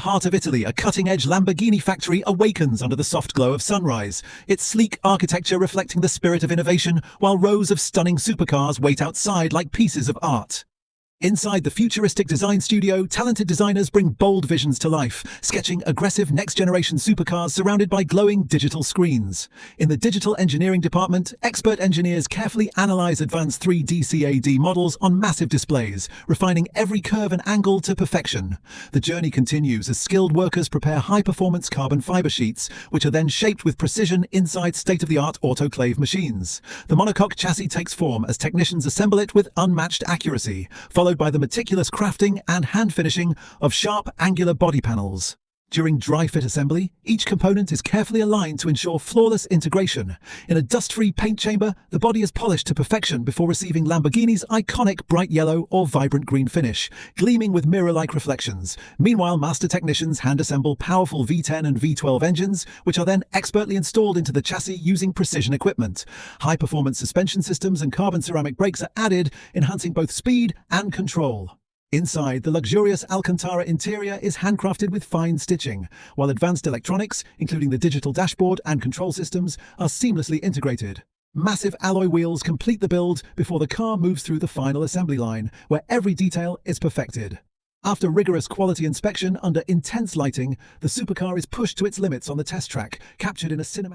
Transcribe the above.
heart of Italy, a cutting-edge Lamborghini factory awakens under the soft glow of sunrise, its sleek architecture reflecting the spirit of innovation, while rows of stunning supercars wait outside like pieces of art. Inside the futuristic design studio, talented designers bring bold visions to life, sketching aggressive next-generation supercars surrounded by glowing digital screens. In the digital engineering department, expert engineers carefully analyze advanced 3D CAD models on massive displays, refining every curve and angle to perfection. The journey continues as skilled workers prepare high-performance carbon fiber sheets, which are then shaped with precision inside state-of-the-art autoclave machines. The monocoque chassis takes form as technicians assemble it with unmatched accuracy, followed by the meticulous crafting and hand finishing of sharp, angular body panels. During dry fit assembly, each component is carefully aligned to ensure flawless integration. In a dust-free paint chamber, the body is polished to perfection before receiving Lamborghini's iconic bright yellow or vibrant green finish, gleaming with mirror-like reflections. Meanwhile, master technicians hand-assemble powerful V10 and V12 engines, which are then expertly installed into the chassis using precision equipment. High-performance suspension systems and carbon ceramic brakes are added, enhancing both speed and control. Inside, the luxurious Alcantara interior is handcrafted with fine stitching, while advanced electronics, including the digital dashboard and control systems, are seamlessly integrated. Massive alloy wheels complete the build before the car moves through the final assembly line, where every detail is perfected. After rigorous quality inspection under intense lighting, the supercar is pushed to its limits on the test track, captured in a cinematic